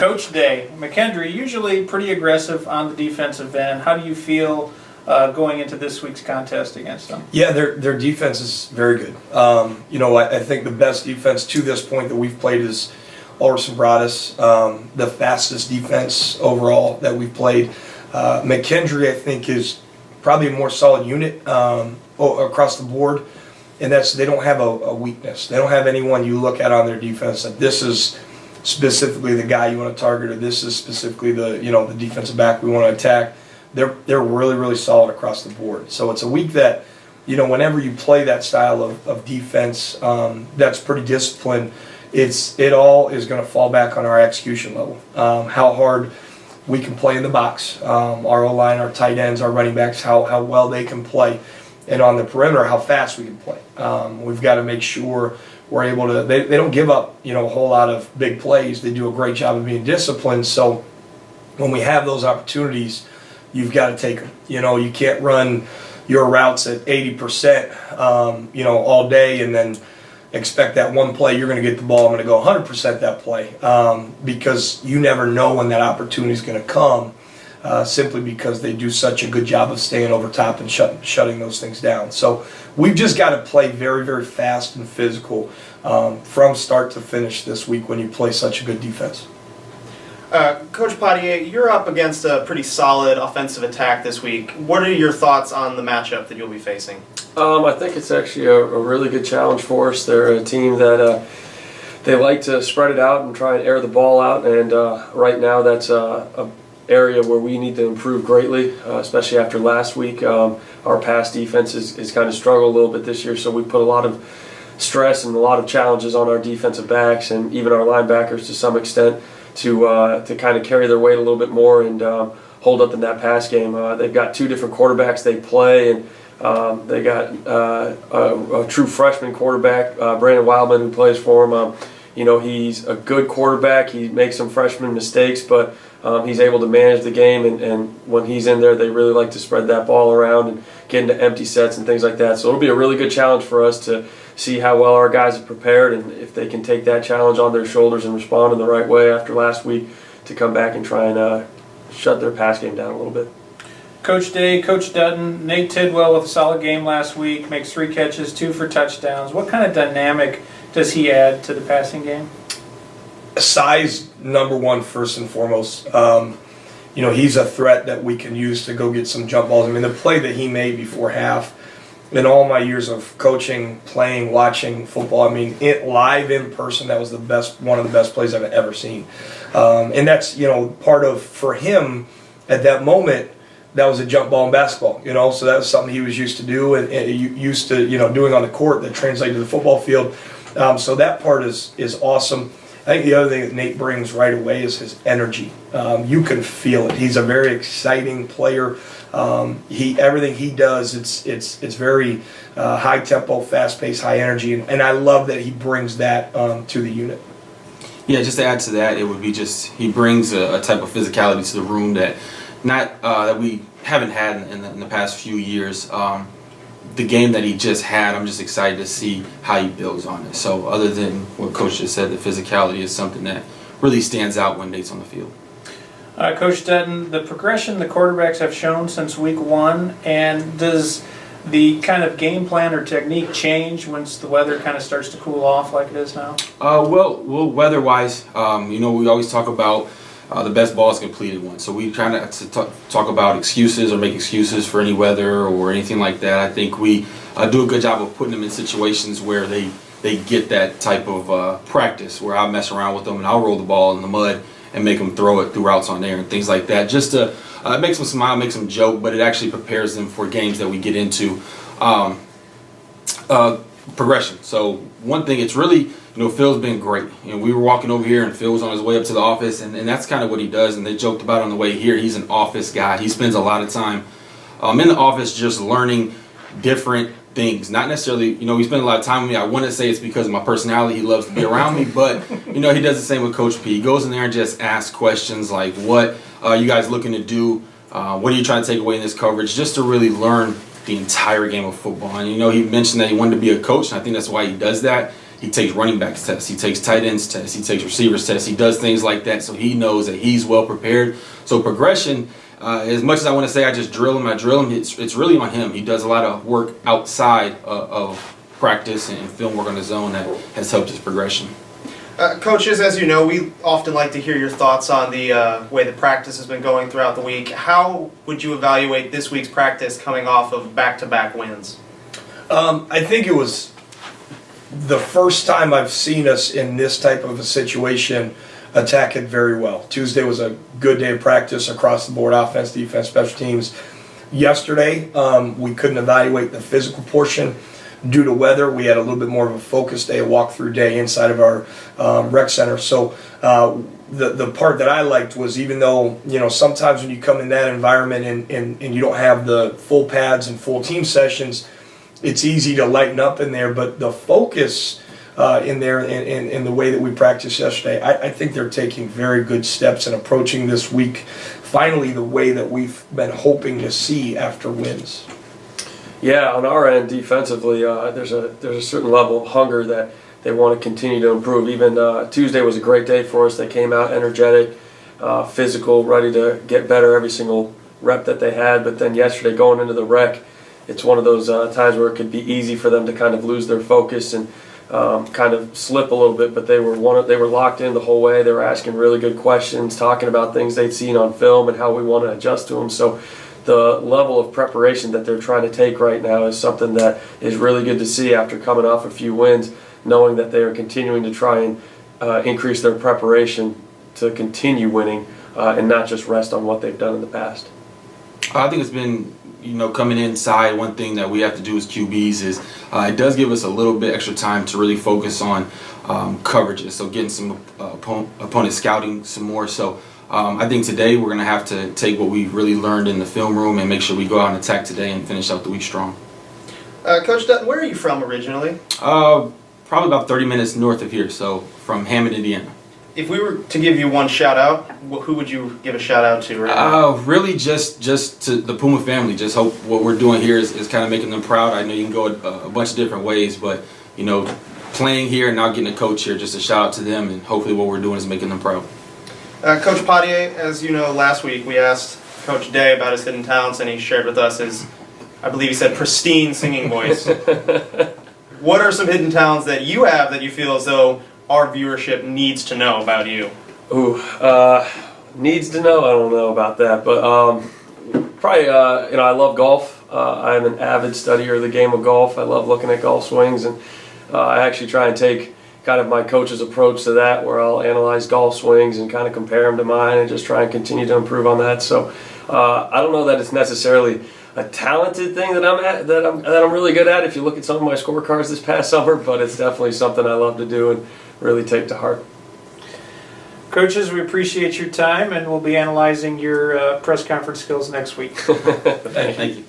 Coach Day, McKendree usually pretty aggressive on the defensive end. How do you feel going into this week's contest against them? Yeah, their defense is very good. I think the best defense to this point that we've played is Ulrison Broaddus, the fastest defense overall that we've played. McKendree, I think, is probably a more solid unit across the board, and that's they don't have a weakness. They don't have anyone you look at on their defense that this is specifically the guy you want to target, or this is specifically the defensive back we want to attack. They're really, really solid across the board. So it's a week that, whenever you play that style of defense that's pretty disciplined, it all is going to fall back on our execution level. How hard we can play in the box, our O-line, our tight ends, our running backs, how well they can play, and on the perimeter, how fast we can play. We've got to make sure we're able to. They don't give up, a whole lot of big plays. They do a great job of being disciplined. So when we have those opportunities, you've got to take them. You can't run your routes at 80%, all day, and then expect that one play you're going to get the ball. I'm going to go 100% that play, because you never know when that opportunity is going to come. Simply because they do such a good job of staying over top and shutting those things down. So we've just got to play very, very fast and physical from start to finish this week when you play such a good defense. Coach Paddy, you're up against a pretty solid offensive attack this week. What are your thoughts on the matchup that you'll be facing? I think it's actually a really good challenge for us. They're a team that they like to spread it out and try and air the ball out, and right now that's a area where we need to improve greatly, especially after last week. Our pass defense is kind of struggled a little bit this year, so we put a lot of stress and a lot of challenges on our defensive backs and even our linebackers to some extent to kind of carry their weight a little bit more and hold up in that pass game. They've got two different quarterbacks they play, and they got a true freshman quarterback, Brandon Wildman, who plays for them. He's a good quarterback. He makes some freshman mistakes, but he's able to manage the game, and when he's in there, they really like to spread that ball around and get into empty sets and things like that. So it'll be a really good challenge for us to see how well our guys are prepared, and if they can take that challenge on their shoulders and respond in the right way after last week to come back and try and shut their pass game down a little bit. Coach Day, Coach Dutton, Nate Tidwell with a solid game last week, makes 3 catches, 2 for touchdowns. What kind of dynamic does he add to the passing game? Size, number one, first and foremost. He's a threat that we can use to go get some jump balls. I mean, the play that he made before half, in all my years of coaching, playing, watching football, I mean, live in person, that was one of the best plays I've ever seen. And that's, part of, for him, at that moment, that was a jump ball in basketball, so that was something he was used to do and used to, doing on the court that translated to the football field. So that part is awesome. I think the other thing that Nate brings right away is his energy. You can feel it. He's a very exciting player. Everything he does, it's very high tempo, fast paced, high energy, and I love that he brings that to the unit. Yeah, just to add to that, it would be he brings a type of physicality to the room that that we haven't had in the past few years. The game that he just had, I'm just excited to see how he builds on it. So other than what Coach just said, the physicality is something that really stands out when Nate's on the field. Coach Dutton, the progression the quarterbacks have shown since week 1, and does the kind of game plan or technique change once the weather kind of starts to cool off like it is now? Well, weather-wise, we always talk about the best balls completed one. So we try not to talk about excuses or make excuses for any weather or anything like that. I think we do a good job of putting them in situations where they get that type of practice, where I'll mess around with them and I'll roll the ball in the mud and make them throw it through routes on there and things like that. Just to it makes them smile, makes them joke, but it actually prepares them for games that we get into. Progression. So one thing, it's really, Phil's been great. We were walking over here and Phil was on his way up to the office, and that's kind of what he does. And they joked about on the way here, he's an office guy. He spends a lot of time in the office just learning different things. Not necessarily, he spends a lot of time with me. I wouldn't say it's because of my personality. He loves to be around me, but, he does the same with Coach P. He goes in there and just asks questions like, what are you guys looking to do? What are you trying to take away in this coverage? Just to really learn the entire game of football. And, he mentioned that he wanted to be a coach, and I think that's why he does that. He takes running backs tests, he takes tight ends tests, he takes receivers tests, he does things like that, so he knows that he's well prepared. So progression, as much as I want to say I just drill him, it's really on him. He does a lot of work outside of practice and film work on his own that has helped his progression. Coaches, as you know, we often like to hear your thoughts on the way the practice has been going throughout the week. How would you evaluate this week's practice coming off of back-to-back wins? I think it was the first time I've seen us in this type of a situation attack it very well. Tuesday was a good day of practice across the board, offense, defense, special teams. Yesterday, we couldn't evaluate the physical portion due to weather. We had a little bit more of a focused day, a walkthrough day inside of our rec center. So the part that I liked was, even though, you know, sometimes when you come in that environment and you don't have the full pads and full team sessions, it's easy to lighten up in there, but the focus in there and the way that we practiced yesterday, I think they're taking very good steps and approaching this week finally the way that we've been hoping to see after wins. Yeah, on our end defensively, there's a certain level of hunger that they want to continue to improve. Even Tuesday was a great day for us. They came out energetic, physical, ready to get better every single rep that they had. But then yesterday, going into the rec, it's one of those times where it could be easy for them to kind of lose their focus and kind of slip a little bit. But they were locked in the whole way. They were asking really good questions, talking about things they'd seen on film and how we want to adjust to them. So the level of preparation that they're trying to take right now is something that is really good to see after coming off a few wins, knowing that they are continuing to try and increase their preparation to continue winning and not just rest on what they've done in the past. I think it's been, you know, coming inside, one thing that we have to do as QBs is it does give us a little bit extra time to really focus on coverages, so getting some opponent scouting some more. So I think today we're going to have to take what we really learned in the film room and make sure we go out and attack today and finish out the week strong. Coach Dutton, where are you from originally? Probably about 30 minutes north of here, so from Hammond, Indiana. If we were to give you one shout out, who would you give a shout out to right now? Really just to the Puma family. Just hope what we're doing here is kind of making them proud. I know you can go a bunch of different ways, but, you know, playing here and now getting a coach here, just a shout out to them, and hopefully what we're doing is making them proud. Coach Padhye, as you know, last week we asked Coach Day about his hidden talents, and he shared with us his, I believe he said, pristine singing voice. What are some hidden talents that you have that you feel as though our viewership needs to know about you? Ooh, needs to know? I don't know about that, but probably, you know, I love golf. I'm an avid studier of the game of golf. I love looking at golf swings, and I actually try and take kind of my coach's approach to that, where I'll analyze golf swings and kind of compare them to mine and just try and continue to improve on that. So I don't know that it's necessarily a talented thing that I'm really good at if you look at some of my scorecards this past summer, but it's definitely something I love to do and really take to heart. Coaches, we appreciate your time, and we'll be analyzing your press conference skills next week. Thank you.